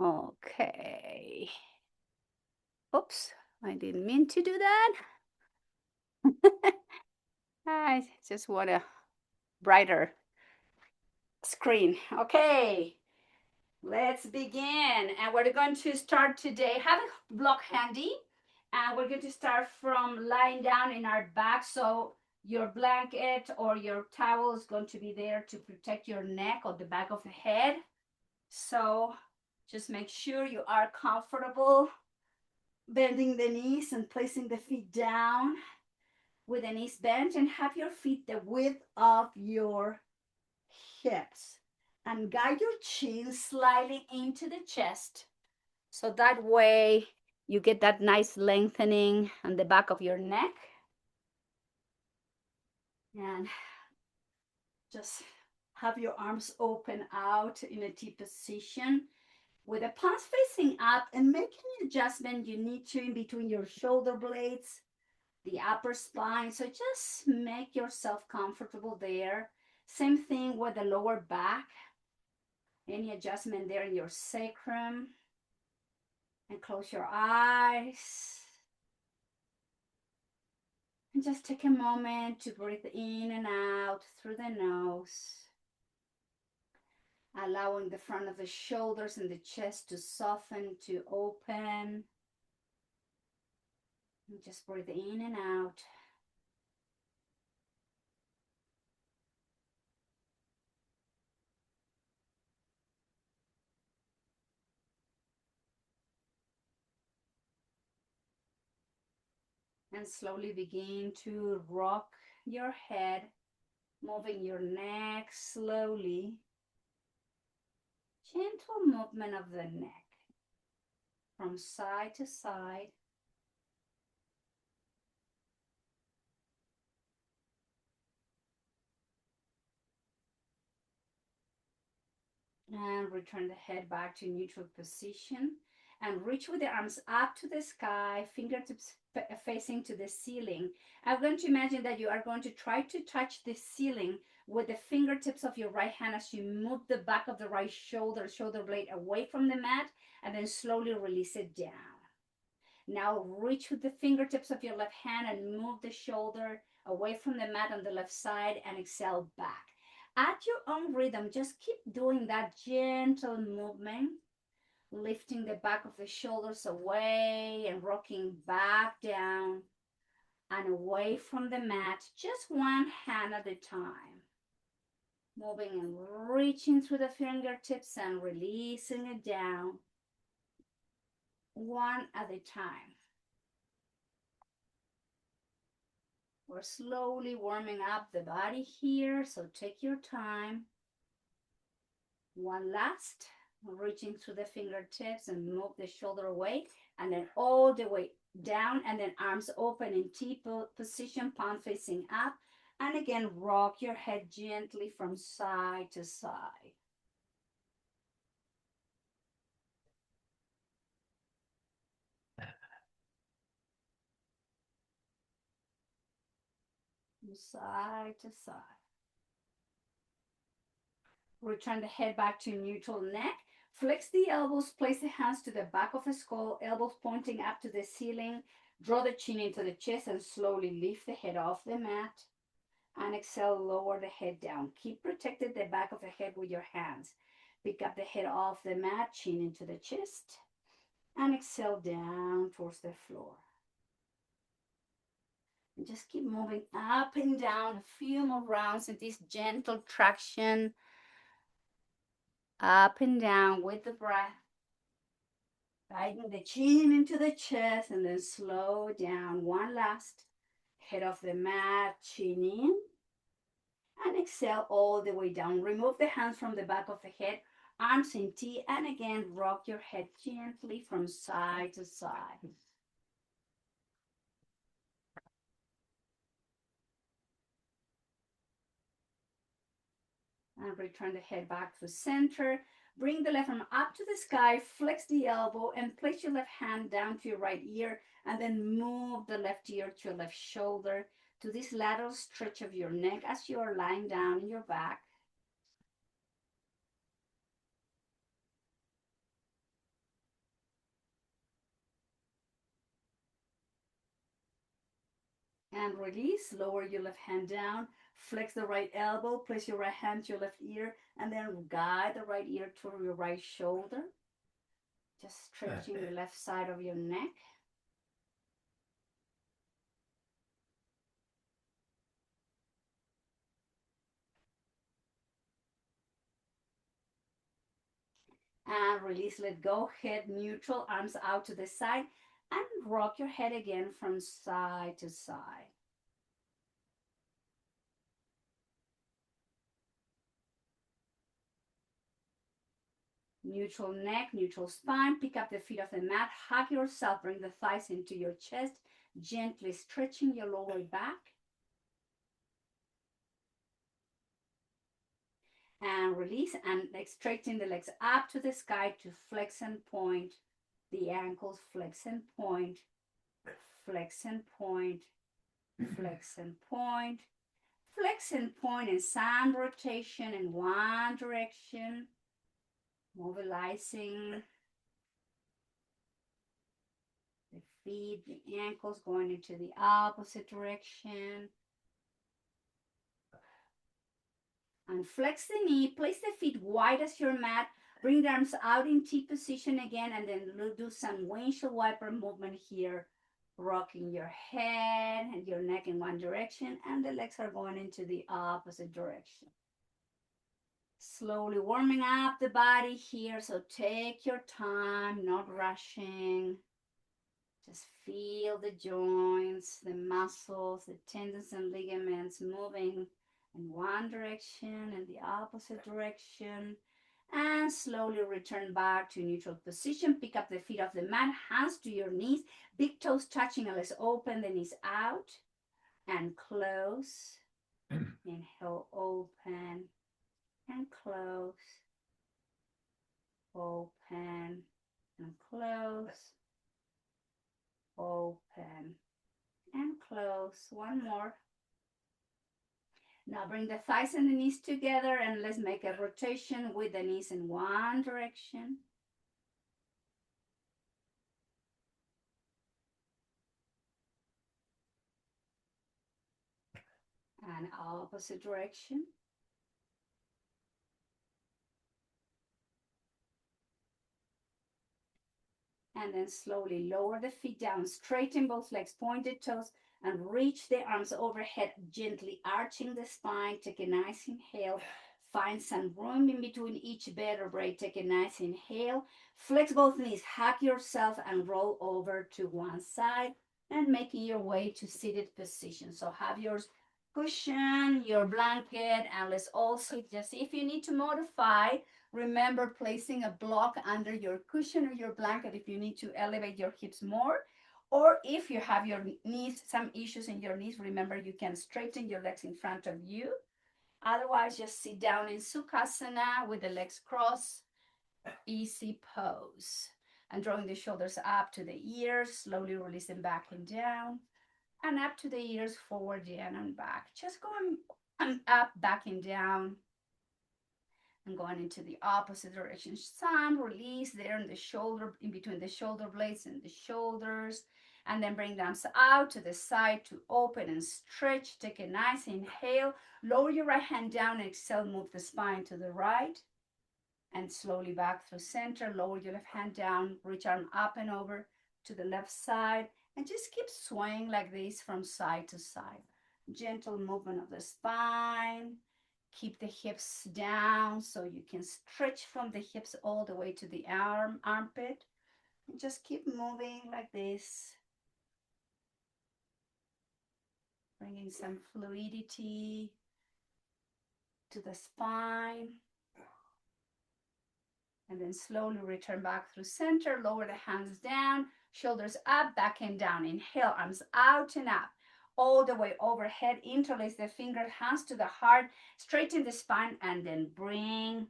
Okay. Oops, I didn't mean to do that. I just want a brighter screen. Okay, let's begin. And we're going to start today. Have a block handy. And we're going to start from lying down in our back. So your blanket or your towel is going to be there to protect your neck or the back of the head. So just make sure you are comfortable, bending the knees and placing the feet down with the knees bent, and have your feet the width of your hips, and guide your chin slightly into the chest. So that way you get that nice lengthening on the back of your neck. And just have your arms open out in a T position with the palms facing up, and make any adjustment you need to in between your shoulder blades, the upper spine. So just make yourself comfortable there. Same thing with the lower back. Any adjustment there in your sacrum. And close your eyes. And just take a moment to breathe in and out through the nose. Allowing the front of the shoulders and the chest to soften, to open. And just breathe in and out. And slowly begin to rock your head, moving your neck slowly. Gentle movement of the neck from side to side. And return the head back to neutral position. And reach with the arms up to the sky, fingertips facing to the ceiling. I'm going to imagine that you are going to try to touch the ceiling with the fingertips of your right hand as you move the back of the right shoulder blade away from the mat, and then slowly release it down. Now reach with the fingertips of your left hand and move the shoulder away from the mat on the left side, and exhale back. At your own rhythm, just keep doing that gentle movement, lifting the back of the shoulders away and rocking back down and away from the mat, just one hand at a time. Moving and reaching through the fingertips and releasing it down, one at a time. We're slowly warming up the body here, so take your time. One last, reaching through the fingertips and move the shoulder away, and then all the way down, and then arms open in T position, palm facing up. And again, rock your head gently from side to side. From side to side. Return the head back to neutral neck. Flex the elbows, place the hands to the back of the skull, elbows pointing up to the ceiling. Draw the chin into the chest and slowly lift the head off the mat. And exhale, lower the head down. Keep protected the back of the head with your hands. Pick up the head off the mat, chin into the chest. And exhale down towards the floor. And just keep moving up and down a few more rounds in this gentle traction. Up and down with the breath. Guiding the chin into the chest, and then slow down. One last. Head off the mat, chin in. And exhale all the way down. Remove the hands from the back of the head, arms in T, and again, rock your head gently from side to side. And return the head back to center. Bring the left arm up to the sky, flex the elbow, and place your left hand down to your right ear, and then move the left ear to your left shoulder to this lateral stretch of your neck as you are lying down in your back. And release. Lower your left hand down. Flex the right elbow. Place your right hand to your left ear. And then guide the right ear to your right shoulder. Just stretching the left side of your neck. And release, let go. Head neutral, arms out to the side. And rock your head again from side to side. Neutral neck, neutral spine. Pick up the feet off the mat. Hug yourself. Bring the thighs into your chest. Gently stretching your lower back. And release, and straighten the legs up to the sky to flex and point. The ankles, flex and point. Flex and point. Flex and point. Flex and point in sun rotation in one direction. Mobilizing the feet, the ankles going into the opposite direction. And flex the knee, place the feet wide as your mat, bring the arms out in T position again, and then do some windshield wiper movement here, rocking your head and your neck in one direction, and the legs are going into the opposite direction. Slowly warming up the body here, so take your time, not rushing. Just feel the joints, the muscles, the tendons and ligaments moving in one direction and the opposite direction. And slowly return back to neutral position. Pick up the feet off the mat, hands to your knees, big toes touching, and let's open the knees out and close. Inhale, open and close. Open and close. Open and close. One more. Now bring the thighs and the knees together and let's make a rotation with the knees in one direction. And opposite direction. And then slowly lower the feet down, straighten both legs, pointed toes, and reach the arms overhead, gently arching the spine. Take a nice inhale. Find some room in between each vertebrae. Take a nice inhale. Flex both knees, hug yourself, and roll over to one side, and making your way to seated position. So have your cushion, your blanket, and let's all sit. Just if you need to modify, remember placing a block under your cushion or your blanket if you need to elevate your hips more. Or if you have your knees, some issues in your knees, remember you can straighten your legs in front of you. Otherwise, just sit down in Sukhasana with the legs crossed, easy pose. And drawing the shoulders up to the ears, slowly releasing back and down. And up to the ears, forward, down, and back. Just going and up, back and down. And going into the opposite direction. Some release there in the shoulder, in between the shoulder blades and the shoulders. And then bring the arms out to the side to open and stretch. Take a nice inhale. Lower your right hand down and exhale. Move the spine to the right. And slowly back through center. Lower your left hand down. Reach arm up and over to the left side. And just keep swaying like this from side to side. Gentle movement of the spine. Keep the hips down so you can stretch from the hips all the way to the armpit. And just keep moving like this. Bringing some fluidity to the spine. And then slowly return back through center. Lower the hands down, shoulders up, back and down. Inhale, arms out and up. All the way overhead, interlace the fingers, hands to the heart, straighten the spine, and then bring,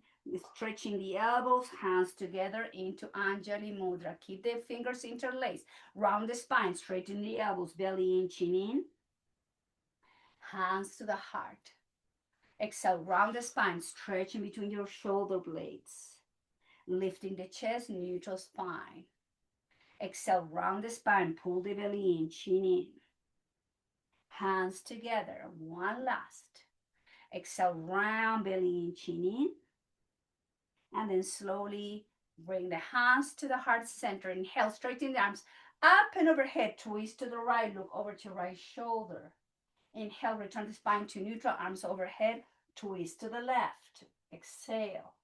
stretching the elbows, hands together into Anjali Mudra. Keep the fingers interlaced. Round the spine, straighten the elbows, belly in, chin in. Hands to the heart. Exhale, round the spine, stretching between your shoulder blades. Lifting the chest, neutral spine. Exhale, round the spine, pull the belly in, chin in. Hands together. One last. Exhale, round belly in, chin in. And then slowly bring the hands to the heart center. Inhale, straighten the arms up and overhead. Twist to the right. Look over to right shoulder. Inhale, return the spine to neutral. Arms overhead. Twist to the left. Exhale.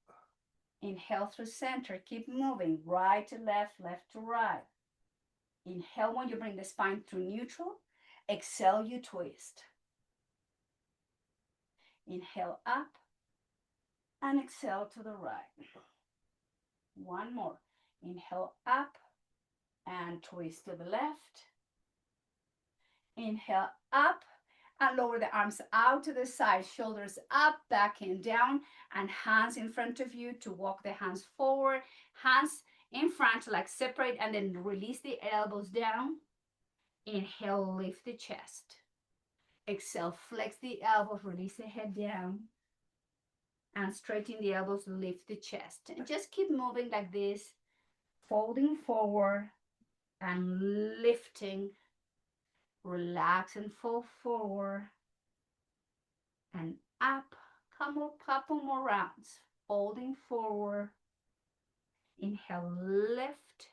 Inhale through center. Keep moving. Right to left, left to right. Inhale when you bring the spine through neutral. Exhale, you twist. Inhale up and exhale to the right. One more. Inhale up and twist to the left. Inhale up and lower the arms out to the side, shoulders up, back and down, and hands in front of you to walk the hands forward. Hands in front, like separate, and then release the elbows down. Inhale, lift the chest. Exhale, flex the elbows, release the head down. And straighten the elbows, lift the chest. And just keep moving like this, folding forward and lifting. Relax and fold forward and up. Couple more rounds. Folding forward. Inhale, lift.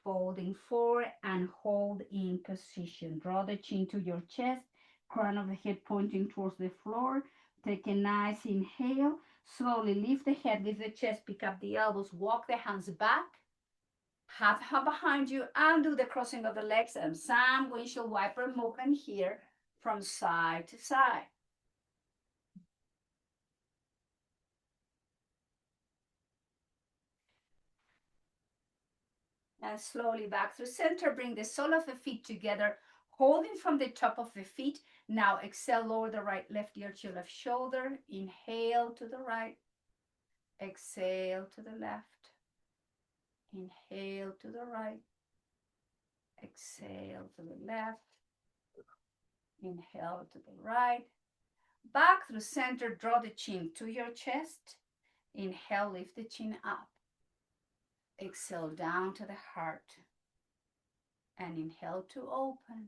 Folding forward and hold in position. Draw the chin to your chest. Crown of the head pointing towards the floor. Take a nice inhale. Slowly lift the head, lift the chest, pick up the elbows, walk the hands back. Half behind you, and do the crossing of the legs and some windshield wiper movement here from side to side. And slowly back through center, bring the sole of the feet together, holding from the top of the feet. Now exhale, lower the right, left ear to left shoulder. Inhale to the right, exhale to the left. Inhale to the right, exhale to the left. Inhale to the right. Back through center, draw the chin to your chest. Inhale, lift the chin up. Exhale down to the heart. And inhale to open.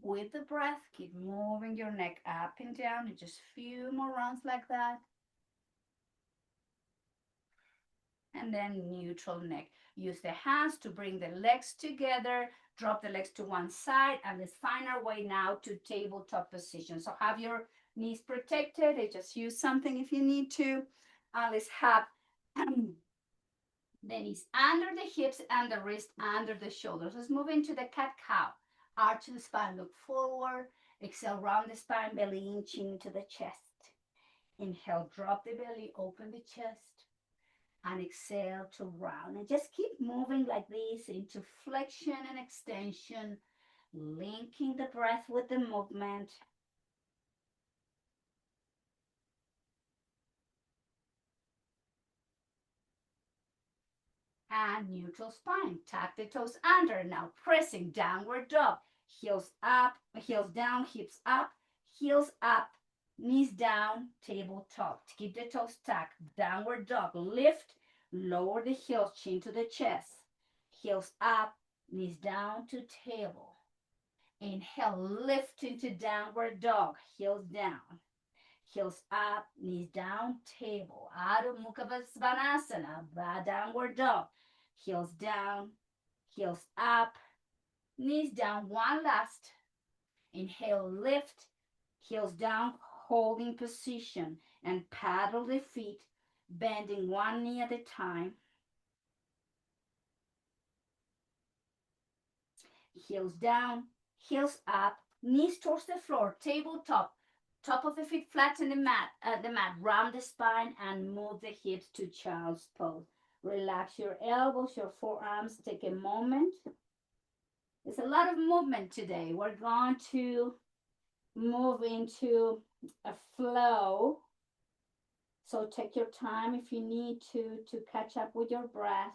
With the breath, keep moving your neck up and down. Just a few more rounds like that. And then neutral neck. Use the hands to bring the legs together. Drop the legs to one side. And let's find our way now to tabletop position. So have your knees protected. Just use something if you need to. Let's have the knees under the hips and the wrist under the shoulders. Let's move into the cat-cow. Arch the spine, look forward. Exhale, round the spine, belly in, chin to the chest. Inhale, drop the belly, open the chest. And exhale to round. And just keep moving like this into flexion and extension, linking the breath with the movement. And neutral spine. Tuck the toes under. Now pressing downward dog. Heels up, heels down, hips up, heels up, knees down, tabletop. Keep the toes tucked. Downward dog. Lift, lower the heels, chin to the chest. Heels up, knees down to table. Inhale, lift into downward dog. Heels down. Heels up, knees down, table. Adho Mukha Svanasana, downward dog. Heels down, heels up, knees down. One last. Inhale, lift, heels down, holding position, and paddle the feet, bending one knee at a time. Heels down, heels up, knees towards the floor, tabletop. Top of the feet flatten the mat, round the spine and move the hips to child's pose. Relax your elbows, your forearms. Take a moment. There's a lot of movement today. We're going to move into a flow. So take your time if you need to catch up with your breath.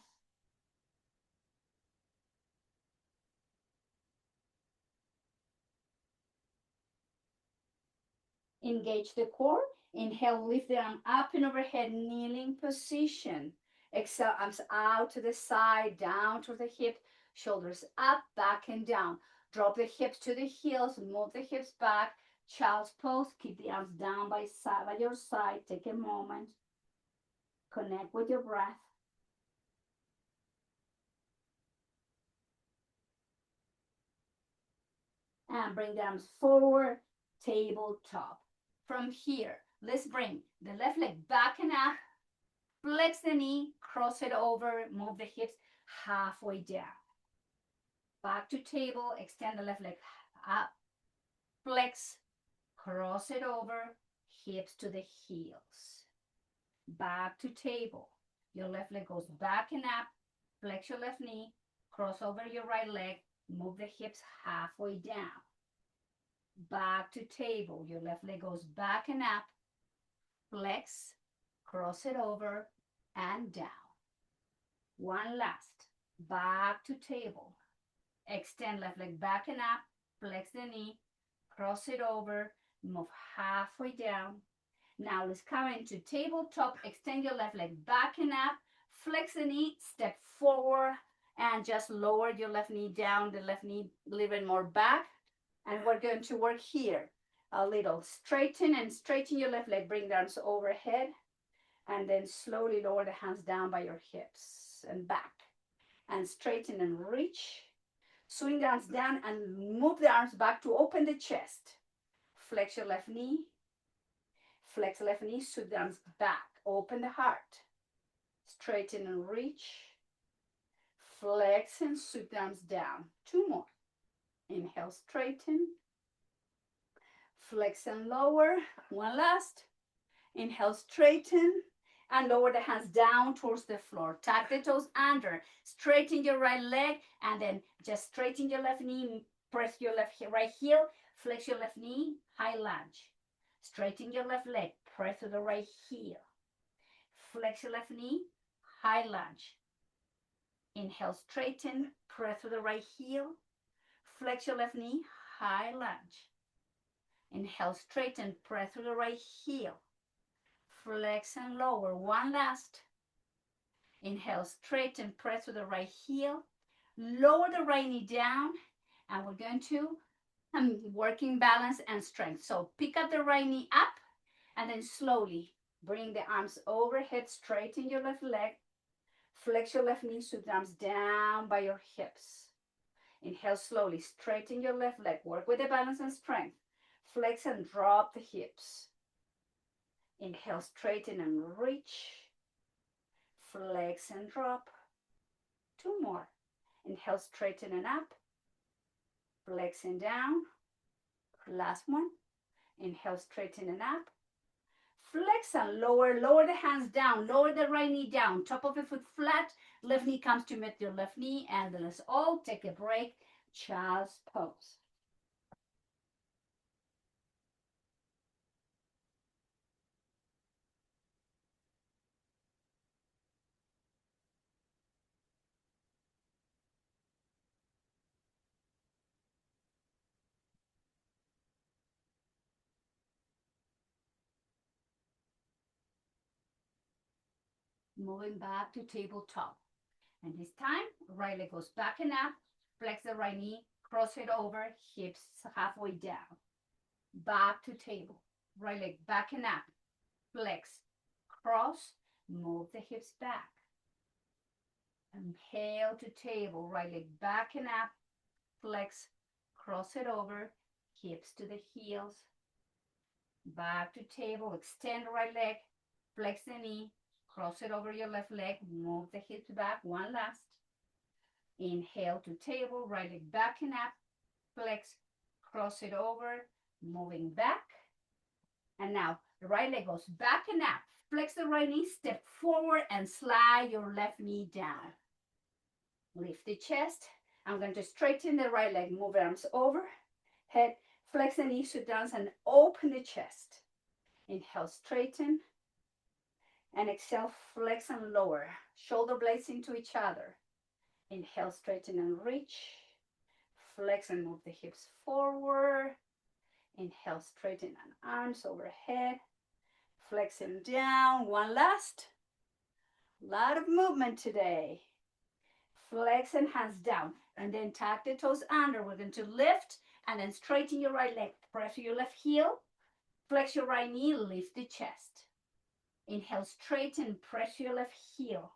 Engage the core. Inhale, lift the arm up and overhead, kneeling position. Exhale, arms out to the side, down to the hip, shoulders up, back and down. Drop the hips to the heels, move the hips back. Child's pose, keep the arms down by your side. Take a moment. Connect with your breath. And bring the arms forward, tabletop. From here, let's bring the left leg back and up. Flex the knee, cross it over, move the hips halfway down. Back to table, extend the left leg up, flex, cross it over, hips to the heels. Back to table. Your left leg goes back and up, flex your left knee, cross over your right leg, move the hips halfway down. Back to table. Your left leg goes back and up, flex, cross it over, and down. One last. Back to table. Extend left leg back and up, flex the knee, cross it over, move halfway down. Now let's come into tabletop. Extend your left leg back and up, flex the knee, step forward, and just lower your left knee down, the left knee a little bit more back. And we're going to work here a little. Straighten your left leg, bring the arms overhead, and then slowly lower the hands down by your hips and back. And straighten and reach. Swing the arms down and move the arms back to open the chest. Flex your left knee. Flex left knee, sweep the arms back. Open the heart. Straighten and reach. Flex and sweep the arms down. Two more. Inhale, straighten. Flex and lower. One last. Inhale, straighten. And lower the hands down towards the floor. Tuck the toes under. Straighten your right leg. And then just straighten your left knee. Press your right heel. Flex your left knee. High lunge. Straighten your left leg. Press to the right heel. Flex your left knee. High lunge. Inhale, straighten. Press to the right heel. Flex your left knee. High lunge. Inhale, straighten. Press to the right heel. Flex and lower. One last. Inhale, straighten, press to the right heel. Lower the right knee down. And we're going to working balance and strength. So pick up the right knee up. And then slowly bring the arms overhead. Straighten your left leg. Flex your left knee. Sweep the arms down by your hips. Inhale slowly. Straighten your left leg. Work with the balance and strength. Flex and drop the hips. Inhale, straighten and reach. Flex and drop. Two more. Inhale, straighten and up. Flex and down. Last one. Inhale, straighten and up. Flex and lower. Lower the hands down. Lower the right knee down. Top of the foot flat. Left knee comes to meet your left knee. And then let's all take a break. Child's pose. Moving back to tabletop. And this time, right leg goes back and up. Flex the right knee. Cross it over. Hips halfway down. Back to table. Right leg back and up. Flex. Cross. Move the hips back. Inhale to table. Right leg back and up. Flex. Cross it over. Hips to the heels. Back to table. Extend right leg. Flex the knee. Cross it over your left leg. Move the hips back. One last. Inhale to table. Right leg back and up. Flex. Cross it over. Moving back. And now the right leg goes back and up. Flex the right knee. Step forward and slide your left knee down. Lift the chest. I'm going to straighten the right leg. Move arms over. Head. Flex the knee. Sit down and open the chest. Inhale, straighten. And exhale, flex and lower. Shoulder blades into each other. Inhale, straighten and reach. Flex and move the hips forward. Inhale, straighten and arms overhead. Flex and down. One last. A lot of movement today. flex and hands down. And then tuck the toes under. We're going to lift and then straighten your right leg. Press your left heel. Flex your right knee. Lift the chest. Inhale, straighten. Press your left heel.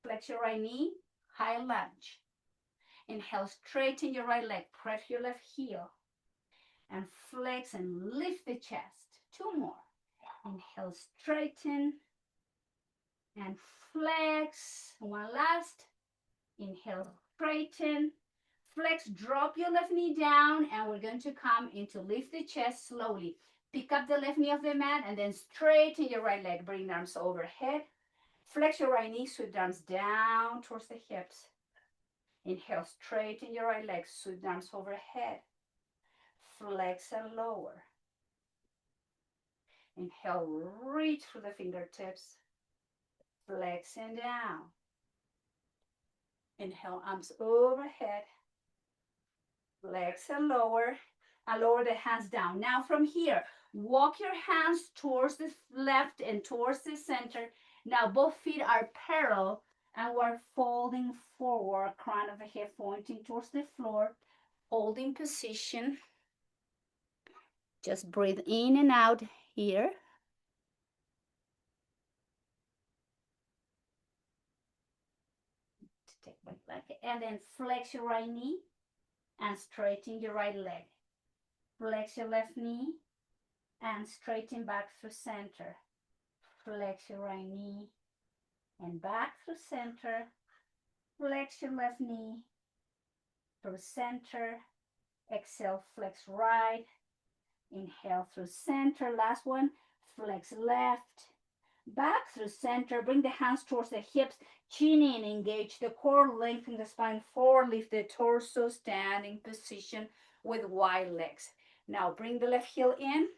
Flex your right knee. High lunge. Inhale, straighten your right leg. Press your left heel. And flex and lift the chest. Two more. Inhale, straighten. And flex. One last. Inhale, straighten. Flex, drop your left knee down, and we're going to come into lift the chest slowly. Pick up the left knee off the mat, and then straighten your right leg. Bring the arms overhead. Flex your right knee, sweep the arms down towards the hips. Inhale, straighten your right leg, sweep the arms overhead. Flex and lower. Inhale, reach through the fingertips. Flex and down. Inhale, arms overhead. Flex and lower the hands down. Now from here, walk your hands towards the left and towards the center. Now both feet are parallel and we're folding forward, crown of the head pointing towards the floor, holding position. Just breathe in and out here. And then flex your right knee and straighten your right leg. Flex your left knee and straighten back through center. Flex your right knee and back through center. Flex your left knee through center. Exhale, flex right. Inhale through center. Last one. Flex left. Back through center. Bring the hands towards the hips. Chin in, engage the core, lengthen the spine forward, lift the torso, standing position with wide legs. Now bring the left heel in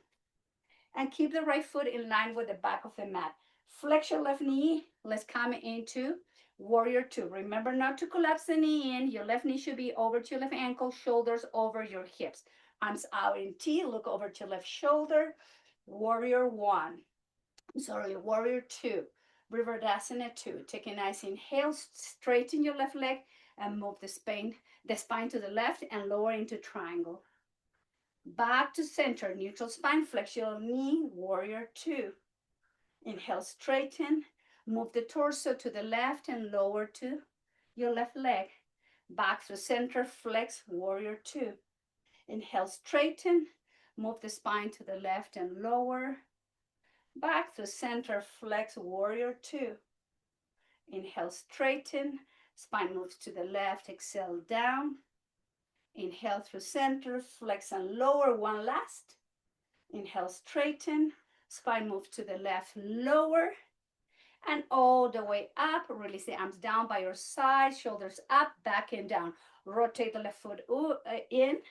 and keep the right foot in line with the back of the mat. Flex your left knee. Let's come into warrior two. Remember not to collapse the knee in. Your left knee should be over to your left ankle, shoulders over your hips. Arms out in T, look over to left shoulder. Warrior one. Warrior two. Vrivardhasana 2. Take a nice inhale, straighten your left leg and move the spine to the left and lower into triangle. Back to center, neutral spine, flex your knee, warrior 2. Inhale, straighten, move the torso to the left and lower to your left leg. Back through center, flex, warrior 2. Inhale, straighten, move the spine to the left and lower. Back through center, flex, warrior 2. Inhale, straighten, spine moves to the left, exhale down. Inhale through center, flex and lower, one last. Inhale, straighten, spine moves to the left, lower. And all the way up, release the arms down by your side, shoulders up, back and down. Rotate the left foot in,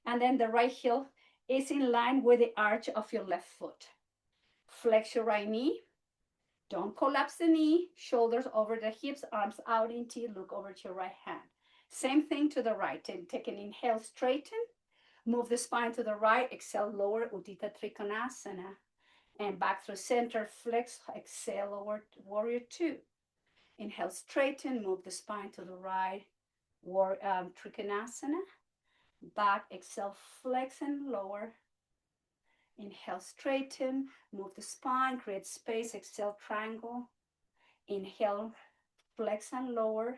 and then the right heel is in line with the arch of your left foot. Flex your right knee. Don't collapse the knee. Shoulders over the hips, arms out in T. Look over to your right hand. Same thing to the right. Take an inhale, straighten. Move the spine to the right. Exhale, lower, Uddita Trikonasana. And back through center, flex, exhale, lower, warrior 2. Inhale, straighten. Move the spine to the right. Trikonasana. Back, exhale, flex and lower. Inhale, straighten, move the spine, create space, exhale, triangle. Inhale, flex and lower.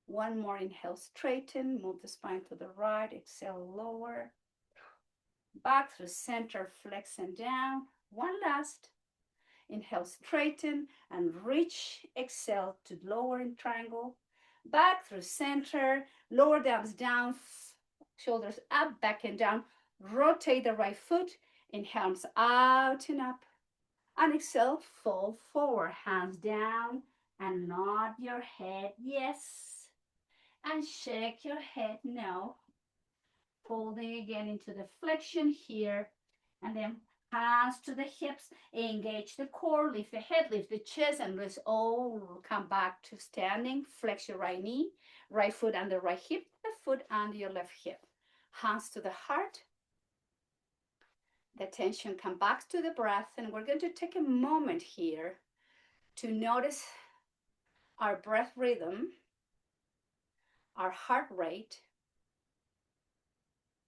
One more, inhale, straighten, move the spine to the right, exhale, lower. Back through center, flex and down. One last. Inhale, straighten and reach, exhale to lower in triangle. Back through center, lower the arms down, shoulders up, back and down. Rotate the right foot, inhale, arms out and up. And exhale, fold forward, hands down and nod your head, yes. And shake your head, no. Folding again into the flexion here. And then hands to the hips, engage the core, lift the head, lift the chest, and let's all come back to standing. Flex your right knee, right foot under right hip, left foot under your left hip. Hands to the heart. The attention come back to the breath, and we're going to take a moment here to notice our breath rhythm. our heart rate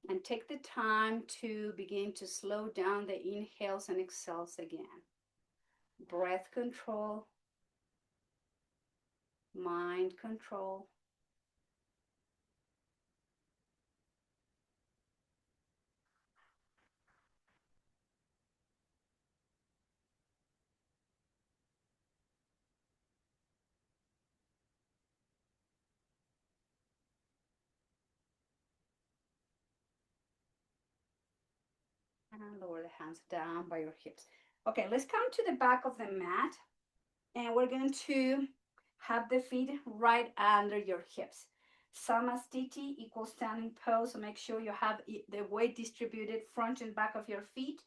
and take the time to begin to slow down the inhales and exhales again. Breath control, mind control. And lower the hands down by your hips. Okay, let's come to the back of the mat. And we're going to have the feet right under your hips. Samastiti equals standing pose. So make sure you have the weight distributed front and back of your feet.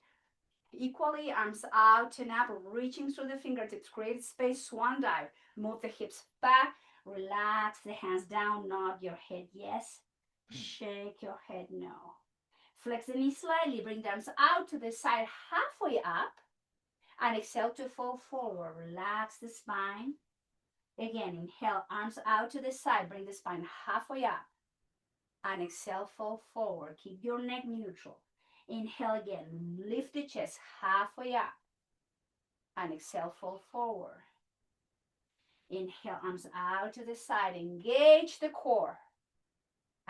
Equally, arms out and up, reaching through the fingertips. Create space, swan dive. Move the hips back. Relax the hands down, nod your head yes. Shake your head no. Flex the knees slightly, bring the arms out to the side, halfway up. And exhale to fall forward. Relax the spine. Again, inhale, arms out to the side. Bring the spine halfway up. And exhale, fall forward. Keep your neck neutral. Inhale again. Lift the chest halfway up. And exhale, fall forward. Inhale, arms out to the side. Engage the core.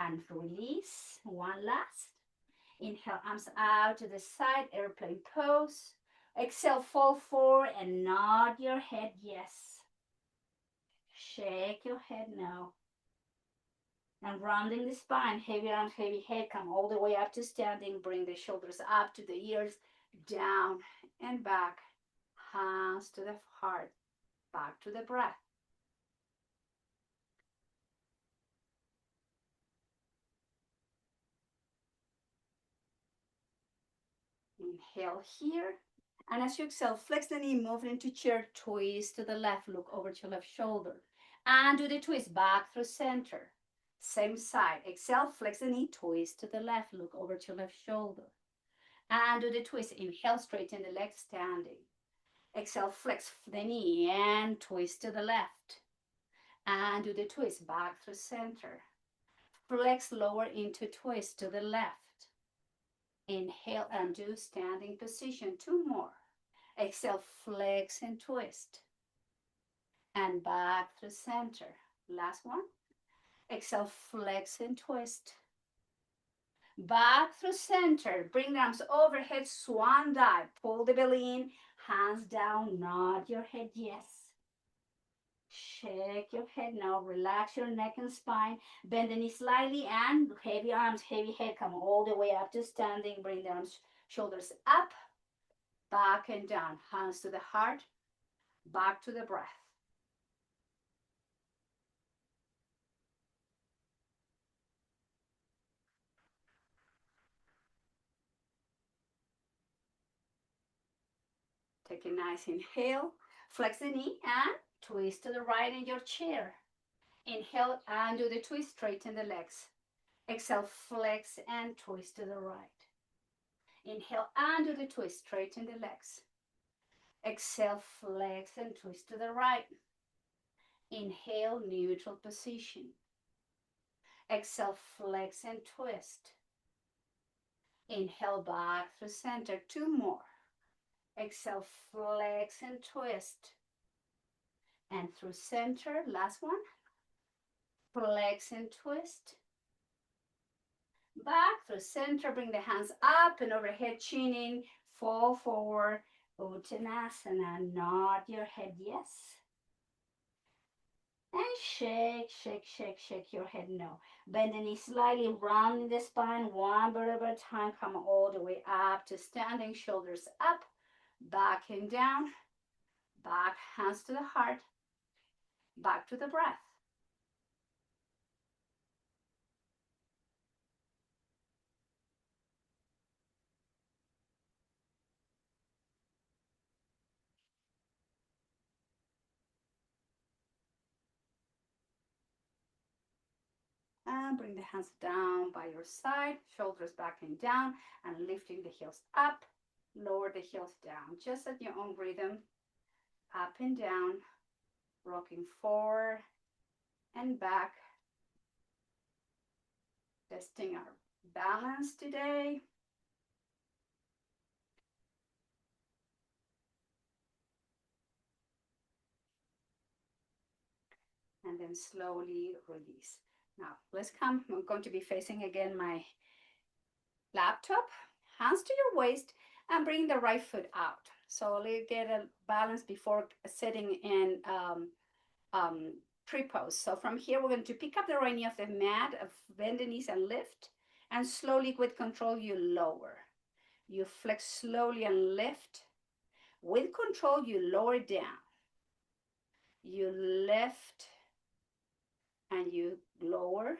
And release. One last. Inhale, arms out to the side. Airplane pose. Exhale, fall forward and nod your head yes. Shake your head no. And rounding the spine, heavy arms, heavy head, come all the way up to standing. Bring the shoulders up to the ears, down and back. Hands to the heart, back to the breath. Inhale here. And as you exhale, flex the knee, move into chair, twist to the left, look over to left shoulder. And do the twist back through center. Same side. Exhale, flex the knee, twist to the left, look over to left shoulder. And do the twist. Inhale, straighten the leg, standing. Exhale, flex the knee and twist to the left. And do the twist back through center. Flex lower into twist to the left. Inhale and do standing position. 2 more. Exhale, flex and twist. And back through center. Last one. Exhale, flex and twist. Back through center. Bring the arms overhead, swan dive. Pull the belly in, hands down, nod your head yes. Shake your head no. Relax your neck and spine. Bend the knee slightly and heavy arms, heavy head. Come all the way up to standing. Bring the arms, shoulders up, back and down. Hands to the heart, back to the breath. Take a nice inhale. Flex the knee and twist to the right in your chair. Inhale and do the twist, straighten the legs. Exhale, flex and twist to the right. Inhale and do the twist, straighten the legs. Exhale, flex and twist to the right. Inhale, neutral position. Exhale, flex and twist. Inhale, back through center. 2 more. Exhale, flex and twist. And through center, last one. Flex and twist. Back through center, bring the hands up and overhead, chin in, fall forward, Uttanasana, nod your head yes. And shake, shake, shake, shake your head no. Bend the knee slightly, rounding the spine, one vertebra at a time, come all the way up to standing, shoulders up, back and down, back, hands to the heart, back to the breath. And bring the hands down by your side, shoulders back and down, and lifting the heels up, lower the heels down, just at your own rhythm, up and down, rocking forward and back, Testing our balance today. And then slowly release. Now, let's come. I'm going to be facing again my laptop, hands to your waist, and bring the right foot out. So let's get a balance before sitting in tree pose. So from here, we're going to pick up the right knee off the mat, bend the knees and lift, and slowly with control, you lower. You flex slowly and lift. With control, you lower down. You lift and you lower.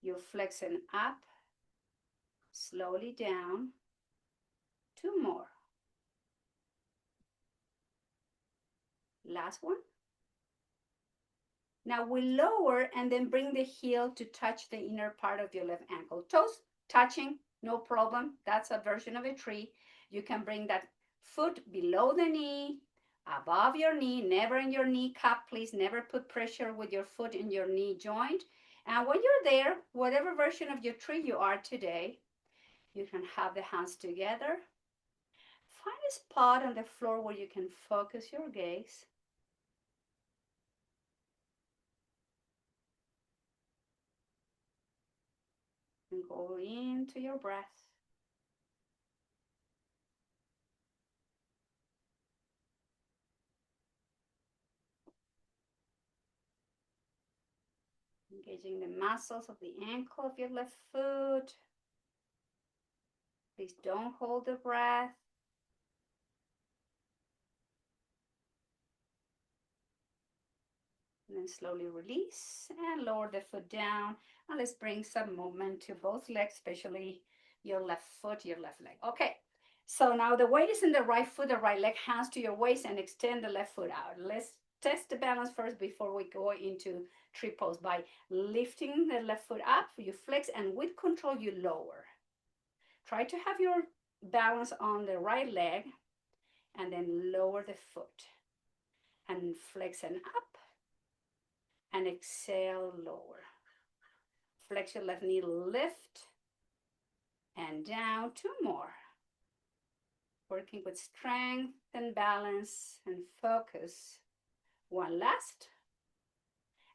You flex and up, slowly down. Two more. Last one. Now we lower and then bring the heel to touch the inner part of your left ankle. Toes touching, no problem. That's a version of a tree. You can bring that foot below the knee, above your knee, never in your knee cup, please. Never put pressure with your foot in your knee joint. And when you're there, whatever version of your tree you are today, you can have the hands together. Find a spot on the floor where you can focus your gaze. And go into your breath. Engaging the muscles of the ankle of your left foot. Please don't hold the breath. And then slowly release and lower the foot down. And let's bring some movement to both legs, especially your left foot, your left leg. Okay, so now the weight is in the right foot, the right leg, hands to your waist, and extend the left foot out. Let's test the balance first before we go into tree pose. By lifting the left foot up, you flex, and with control, you lower. Try to have your balance on the right leg, and then lower the foot. And flex and up, and exhale, lower. Flex your left knee, lift, and down. Two more. Working with strength and balance and focus. One last.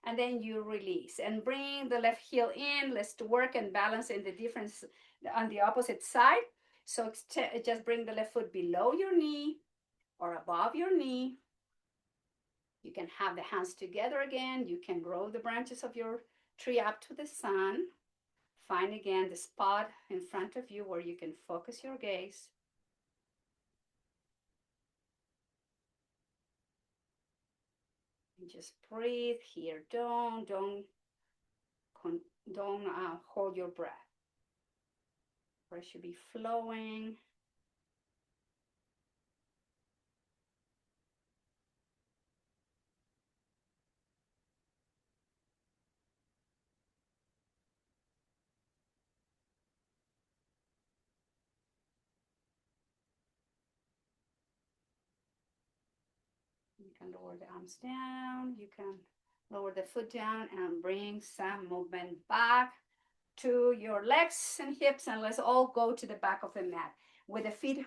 And then you release and bring the left heel in. Let's work and balance in the difference on the opposite side. So just bring the left foot below your knee or above your knee. You can have the hands together again. You can grow the branches of your tree up to the sun. Find again the spot in front of you where you can focus your gaze. And just breathe here. Don't hold your breath. Breath should be flowing. You can lower the arms down. You can lower the foot down and bring some movement back to your legs and hips. And let's all go to the back of the mat. With the feet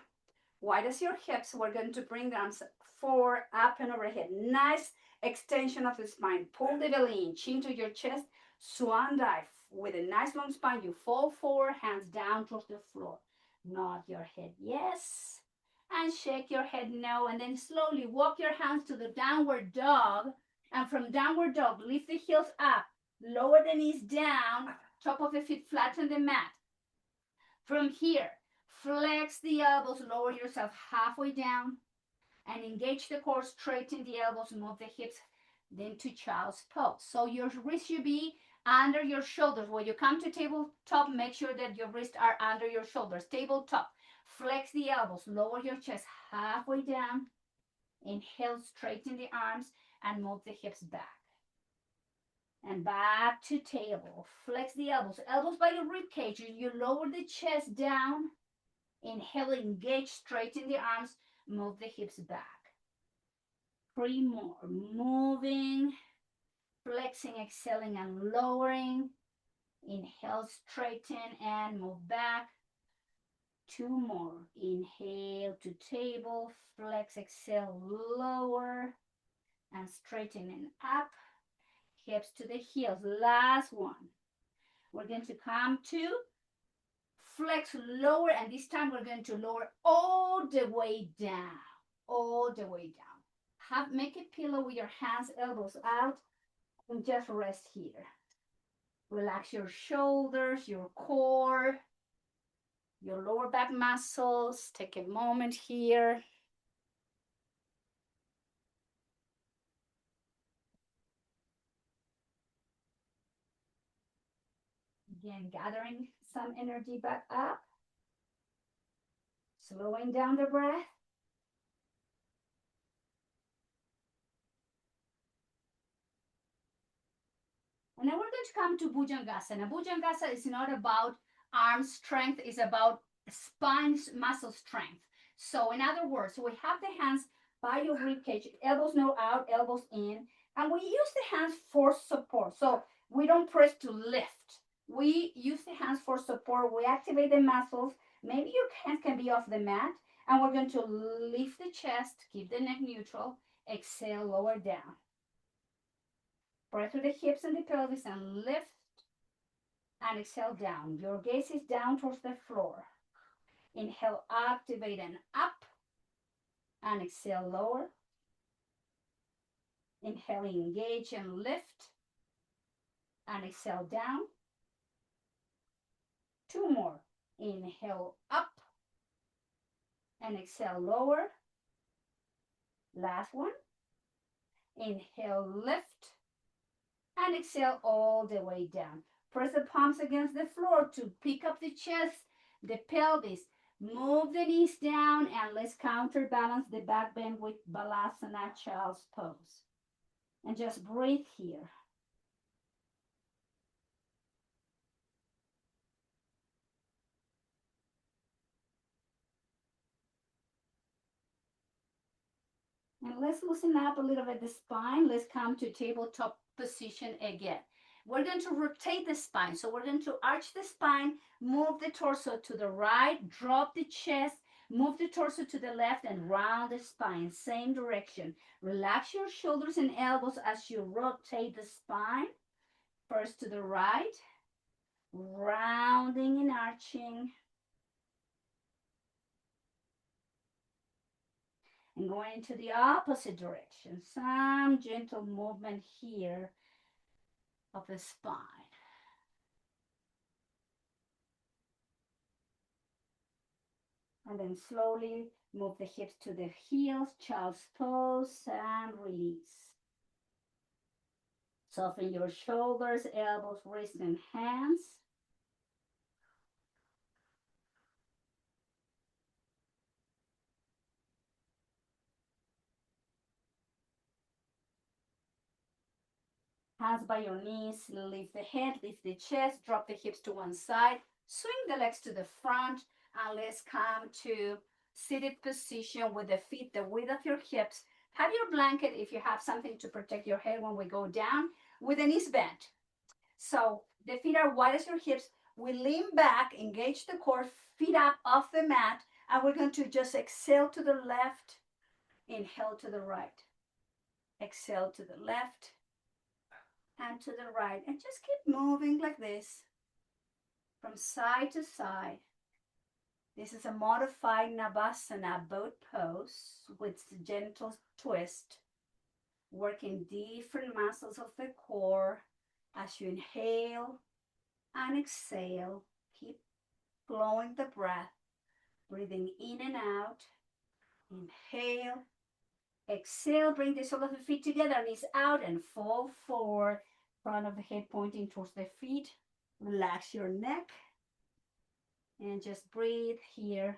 wide as your hips, we're going to bring the arms forward, up and overhead. Nice extension of the spine. Pull the belly in, chin to your chest. Swan dive. With a nice long spine, you fall forward, hands down towards the floor. Nod your head yes, and shake your head no, and then slowly walk your hands to the downward dog. And from downward dog, lift the heels up, lower the knees down, top of the feet flatten the mat. From here, flex the elbows, lower yourself halfway down, and engage the core, straighten the elbows, move the hips, then to child's pose. So your wrists should be under your shoulders. When you come to tabletop, make sure that your wrists are under your shoulders. Tabletop, flex the elbows, lower your chest halfway down. Inhale, straighten the arms, and move the hips back. And back to table. Flex the elbows. Elbows by your rib cage. You lower the chest down. Inhale, engage, straighten the arms, move the hips back. 3 more. Moving, flexing, exhaling, and lowering. Inhale, straighten and move back. 2 more. Inhale to table, flex, exhale, lower and straighten and up. Hips to the heels. Last one. We're going to come to flex, lower, and this time we're going to lower all the way down. All the way down. Make a pillow with your hands, elbows out, and just rest here. Relax your shoulders, your core, your lower back muscles. Take a moment here. Again, gathering some energy back up. Slowing down the breath. And then we're going to come to Bhujangasana. Bhujangasana is not about arm strength, it's about spine muscle strength. So in other words, we have the hands by your rib cage, elbows no out, elbows in, and we use the hands for support. So we don't press to lift. We use the hands for support. We activate the muscles. Maybe your hands can be off the mat, and we're going to lift the chest, keep the neck neutral, exhale, lower down. Breath through the hips and the pelvis and lift and exhale down. Your gaze is down towards the floor. Inhale, activate and up and exhale, lower. Inhale, engage and lift and exhale down. 2 more. Inhale, up and exhale, lower. Last one. Inhale, lift and exhale all the way down. Press the palms against the floor to pick up the chest, the pelvis. Move the knees down and let's counterbalance the back bend with Balasana, child's pose. And just breathe here. And let's loosen up a little bit the spine. Let's come to tabletop position again. We're going to rotate the spine. So we're going to arch the spine, move the torso to the right, drop the chest, move the torso to the left, and round the spine, same direction. Relax your shoulders and elbows as you rotate the spine. First to the right, rounding and arching. And going into the opposite direction. Some gentle movement here of the spine. And then slowly move the hips to the heels, child's pose, and release. Soften your shoulders, elbows, wrists, and hands. Hands by your knees, lift the head, lift the chest, drop the hips to one side, swing the legs to the front, and let's come to seated position with the feet the width of your hips. Have your blanket if you have something to protect your head when we go down, with the knees bent. So the feet are wide as your hips. We lean back, engage the core, feet up off the mat, and we're going to just exhale to the left, inhale to the right, exhale to the left, and to the right, and just keep moving like this from side to side. This is a modified Navasana boat pose with gentle twist, working different muscles of the core as you inhale and exhale. Keep flowing the breath, breathing in and out. Inhale, exhale, bring the sole of the feet together, knees out and fall forward. Front of the head pointing towards the feet. Relax your neck and just breathe here.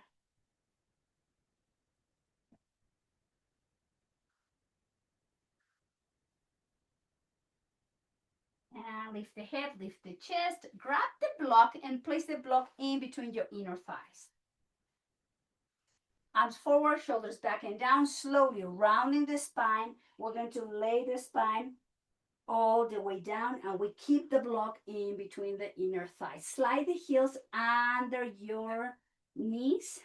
And lift the head, lift the chest, grab the block and place the block in between your inner thighs. Arms forward, shoulders back and down, slowly rounding the spine. We're going to lay the spine all the way down, and we keep the block in between the inner thighs. Slide the heels under your knees.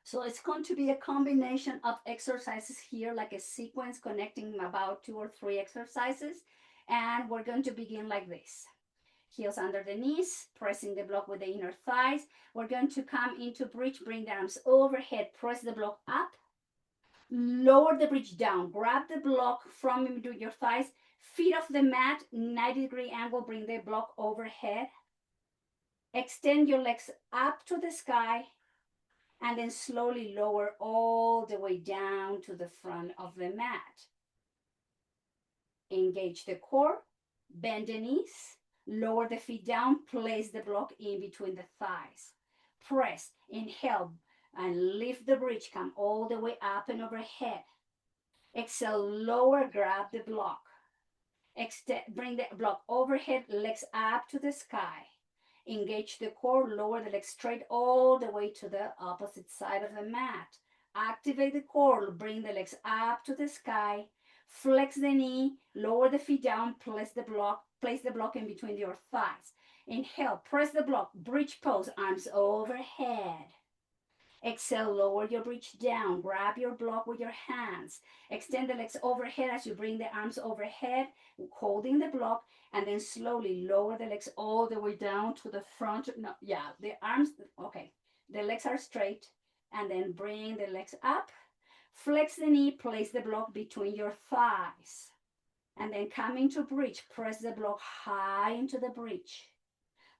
So it's going to be a combination of exercises here, like a sequence connecting about 2 or 3 exercises. And we're going to begin like this. Heels under the knees, pressing the block with the inner thighs. We're going to come into bridge, bring the arms overhead, press the block up, lower the bridge down, grab the block from in between your thighs, feet off the mat, 90-degree angle, bring the block overhead. Extend your legs up to the sky, and then slowly lower all the way down to the front of the mat. Engage the core, bend the knees, lower the feet down, place the block in between the thighs. Press, inhale, and lift the bridge, come all the way up and overhead. Exhale, lower, grab the block. Extend, bring the block overhead, legs up to the sky. Engage the core, lower the legs straight all the way to the opposite side of the mat. Activate the core, bring the legs up to the sky. Flex the knee, lower the feet down, place the block in between your thighs. Inhale, press the block, bridge pose, arms overhead. Exhale, lower your bridge down, grab your block with your hands. Extend the legs overhead as you bring the arms overhead, holding the block, and then slowly lower the legs all the way down to the front. No, yeah, the arms, okay. The legs are straight, and then bring the legs up. Flex the knee, place the block between your thighs. And then come into bridge, press the block high into the bridge.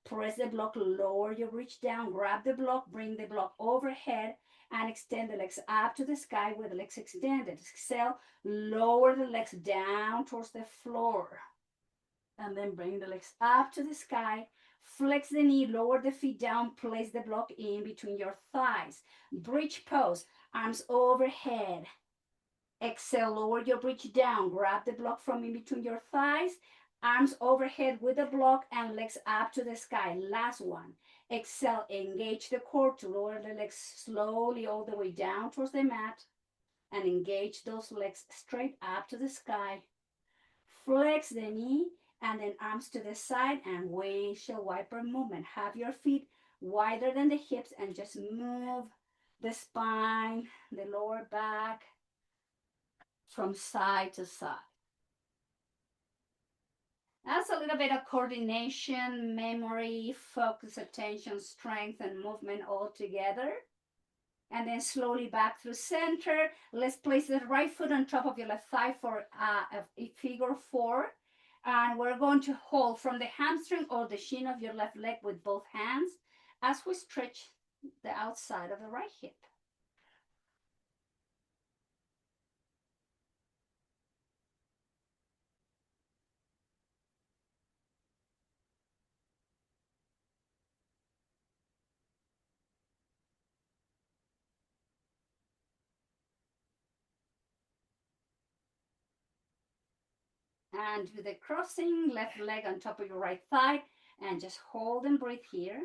Press the block, lower your reach down, grab the block, bring the block overhead, and extend the legs up to the sky with the legs extended. Exhale, lower the legs down towards the floor. And then bring the legs up to the sky. Flex the knee, lower the feet down, place the block in between your thighs. Bridge pose, arms overhead. Exhale, lower your bridge down, grab the block from in between your thighs. Arms overhead with the block and legs up to the sky. Last one. Exhale, engage the core to lower the legs slowly all the way down towards the mat. And engage those legs straight up to the sky. Flex the knee and then arms to the side and windshield wiper movement. Have your feet wider than the hips and just move the spine, the lower back from side to side. That's a little bit of coordination, memory, focus, attention, strength, and movement all together. And then slowly back through center. Let's place the right foot on top of your left thigh for a figure 4. And we're going to hold from the hamstring or the shin of your left leg with both hands as we stretch the outside of the right hip. And do the crossing, left leg on top of your right thigh, and just hold and breathe here.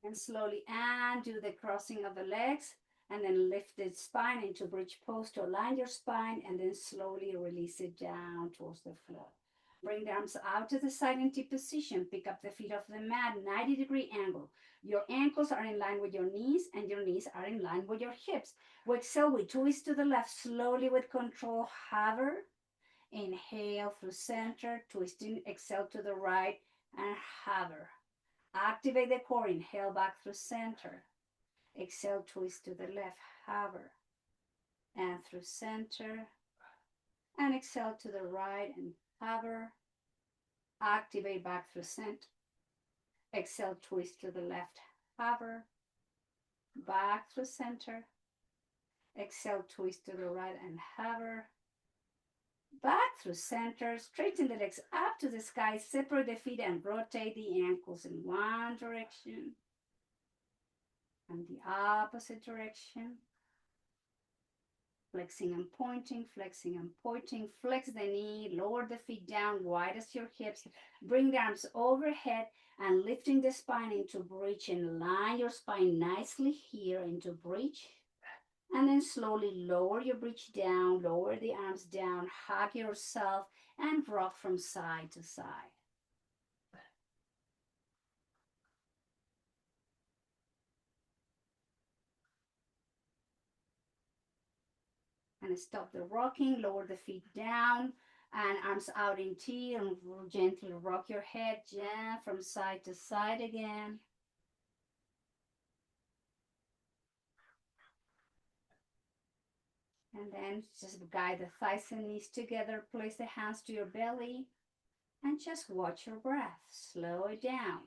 And slowly undo the crossing of the legs, and then lift the spine into bridge pose to align your spine, and then slowly release it down towards the floor. Bring the arms out to the side in T position. Pick up the feet off the mat, 90-degree angle. Your ankles are in line with your knees, and your knees are in line with your hips. We exhale, we twist to the left, slowly with control, hover. Inhale through center, twisting, exhale to the right, and hover. Activate the core, inhale back through center. Exhale, twist to the left, hover. And through center. And exhale to the right and hover. Activate back through center. Exhale, twist to the left, hover. Back through center. Exhale, twist to the right and hover. Back through center, straighten the legs up to the sky, separate the feet and rotate the ankles in one direction and the opposite direction. Flexing and pointing, flexing and pointing. Flex the knee, lower the feet down, wide as your hips. Bring the arms overhead and lifting the spine into bridge, and line your spine nicely here into bridge. And then slowly lower your bridge down, lower the arms down, hug yourself, and rock from side to side. And stop the rocking, lower the feet down, and arms out in T, and gently rock your head from side to side again. And then just guide the thighs and knees together. Place the hands to your belly and just watch your breath. Slow it down.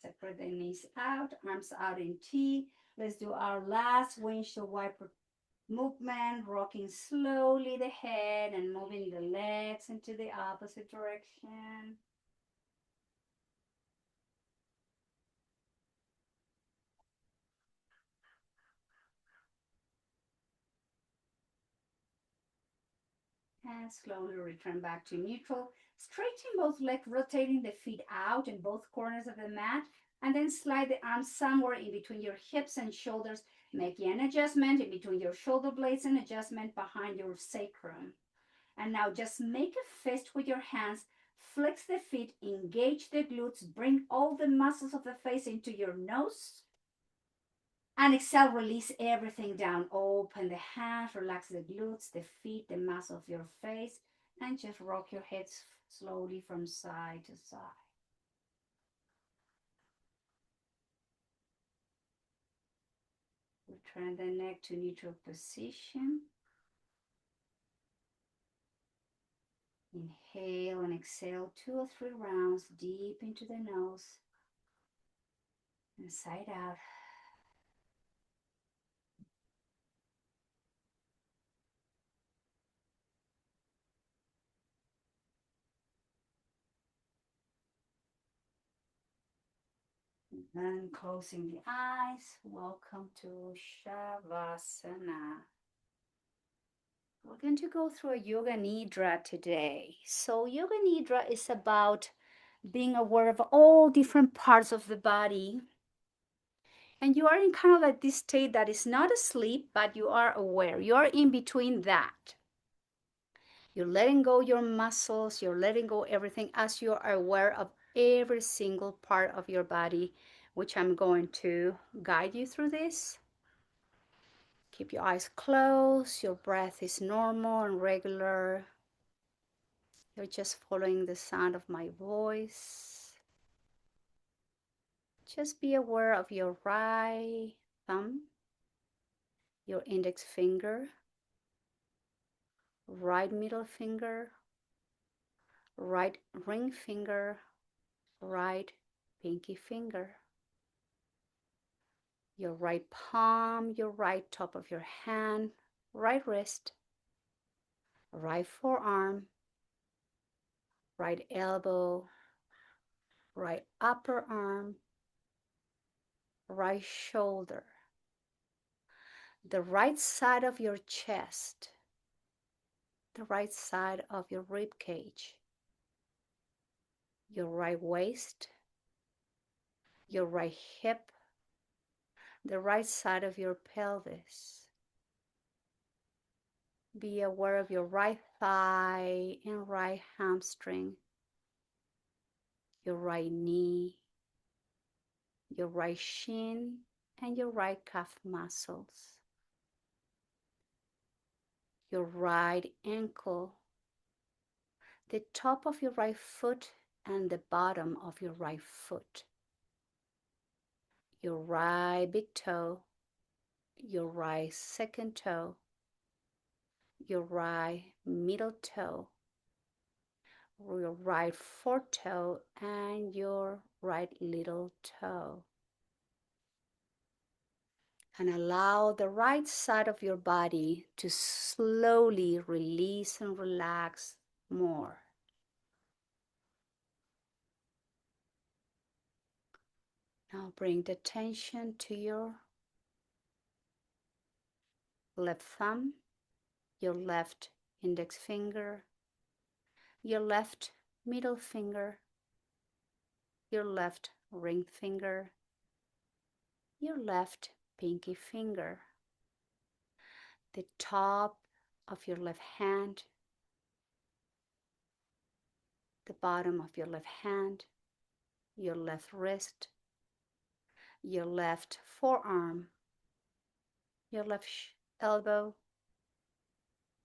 Separate the knees out, arms out in T. Let's do our last windshield wiper movement, rocking slowly the head and moving the legs into the opposite direction. And slowly return back to neutral. Straighten both legs, rotating the feet out in both corners of the mat. And then slide the arms somewhere in between your hips and shoulders. Make an adjustment in between your shoulder blades and adjustment behind your sacrum. And now just make a fist with your hands. Flex the feet, engage the glutes, bring all the muscles of the face into your nose. And exhale, release everything down. Open the hands, relax the glutes, the feet, the muscle of your face, and just rock your heads slowly from side to side. Return the neck to neutral position. Inhale and exhale 2 or 3 rounds deep into the nose. Inside out. And closing the eyes. Welcome to Shavasana. We're going to go through a Yoga Nidra today. So Yoga Nidra is about being aware of all different parts of the body. And you are in kind of like this state that is not asleep, but you are aware. You are in between that. You're letting go your muscles, you're letting go everything as you are aware of every single part of your body, which I'm going to guide you through this. Keep your eyes closed, your breath is normal and regular. You're just following the sound of my voice. Just be aware of your right thumb, your index finger, right middle finger, right ring finger, right pinky finger, your right palm, your right top of your hand, right wrist, right forearm, right elbow, right upper arm, right shoulder, the right side of your chest, the right side of your rib cage, your right waist, your right hip, the right side of your pelvis. Be aware of your right thigh and right hamstring, your right knee, your right shin, and your right calf muscles, your right ankle, the top of your right foot and the bottom of your right foot, your right big toe, your right second toe, your right middle toe, your right forefoot, and your right little toe. And allow the right side of your body to slowly release and relax more. Now bring the tension to your left thumb, your left index finger, your left middle finger, your left ring finger, your left pinky finger, the top of your left hand, the bottom of your left hand, your left wrist, your left forearm, your left elbow,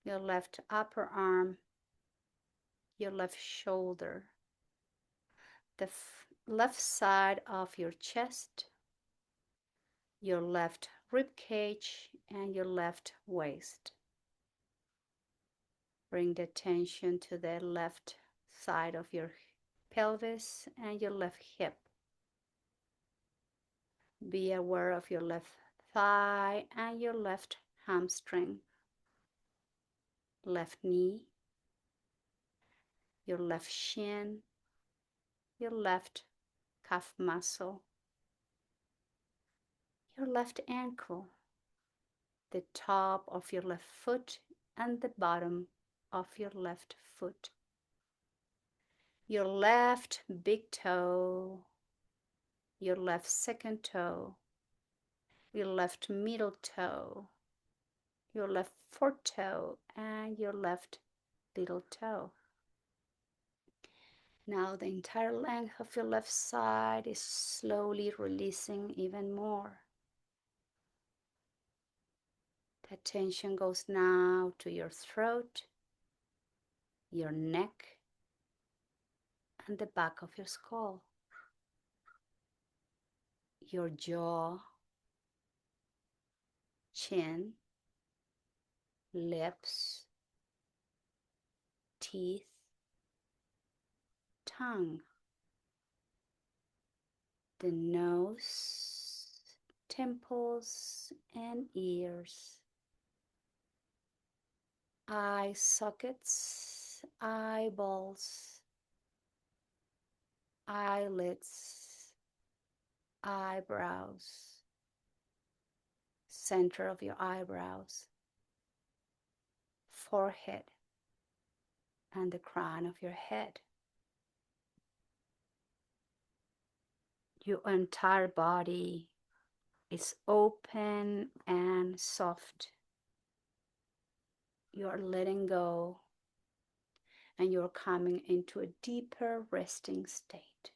your left upper arm, your left shoulder, the left side of your chest, your left rib cage, and your left waist. Bring the attention to the left side of your pelvis and your left hip. Be aware of your left thigh and your left hamstring, left knee, your left shin, your left calf muscle, your left ankle, the top of your left foot and the bottom of your left foot, your left big toe, your left second toe, your left middle toe, your left fourth toe, and your left little toe. Now the entire length of your left side is slowly releasing even more. The attention goes now to your throat, your neck, and the back of your skull, your jaw, chin, lips, teeth, tongue, the nose, temples, and ears, eye sockets, eyeballs, eyelids, eyebrows, center of your eyebrows, forehead, and the crown of your head. Your entire body is open and soft. You are letting go and you're coming into a deeper resting state.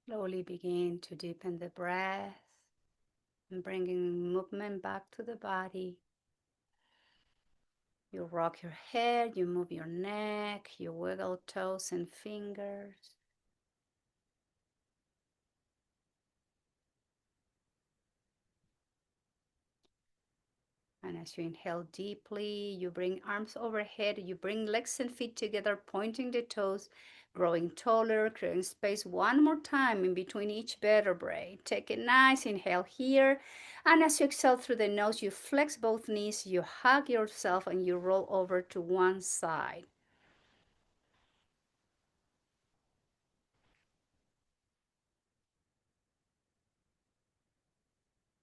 Slowly begin to deepen the breath and bringing movement back to the body. You rock your head, you move your neck, you wiggle toes and fingers. And as you inhale deeply, you bring arms overhead, you bring legs and feet together, pointing the toes, growing taller, creating space one more time in between each vertebrae. Take a nice inhale here. And as you exhale through the nose, you flex both knees, you hug yourself, and you roll over to one side.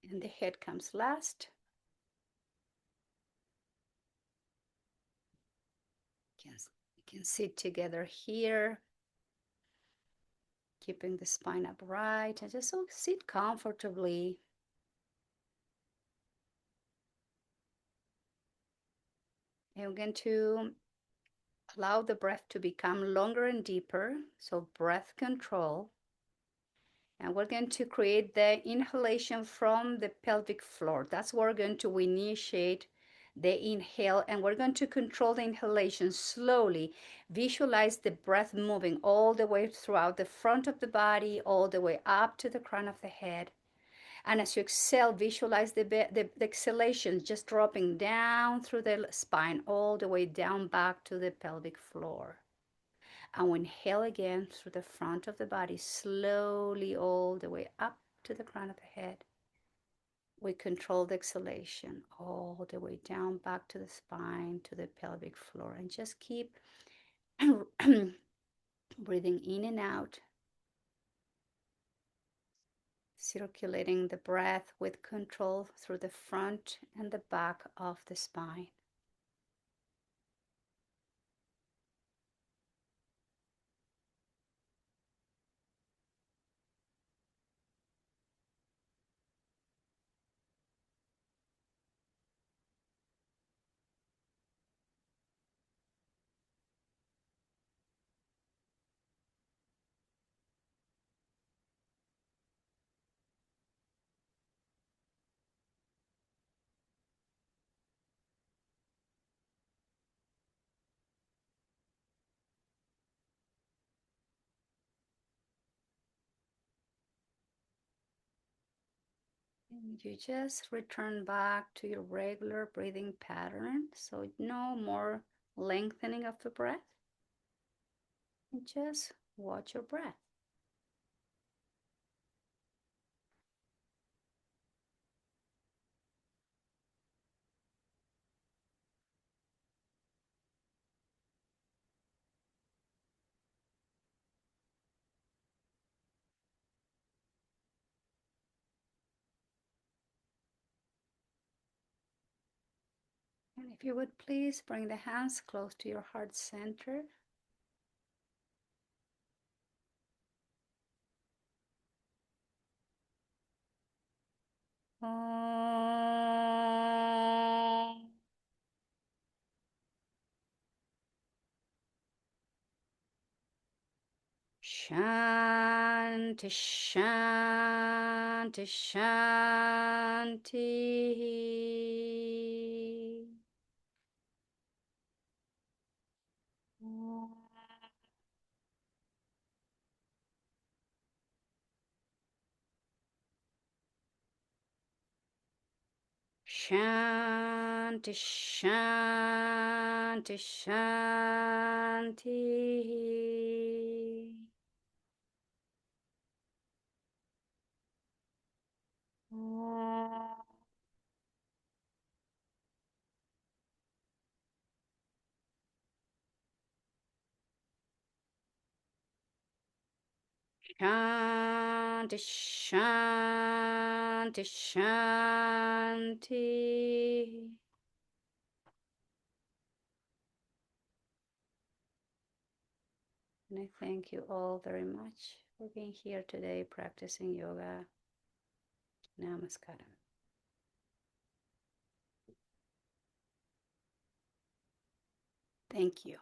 And the head comes last. You can sit together here, keeping the spine upright, and just sit comfortably. And we're going to allow the breath to become longer and deeper, so breath control. And we're going to create the inhalation from the pelvic floor. That's where we're going to initiate the inhale, and we're going to control the inhalation slowly. Visualize the breath moving all the way throughout the front of the body, all the way up to the crown of the head. And as you exhale, visualize the exhalation just dropping down through the spine, all the way down back to the pelvic floor. And we inhale again through the front of the body, slowly all the way up to the crown of the head. We control the exhalation all the way down back to the spine, to the pelvic floor, and just keep breathing in and out, circulating the breath with control through the front and the back of the spine. And you just return back to your regular breathing pattern. So no more lengthening of the breath. And just watch your breath. And if you would please bring the hands close to your heart center. Shanti, Shanti, Shanti. Shanti, Shanti, Shanti. Shanti, Shanti, Shanti. And I thank you all very much for being here today practicing yoga. Namaskaram. Thank you.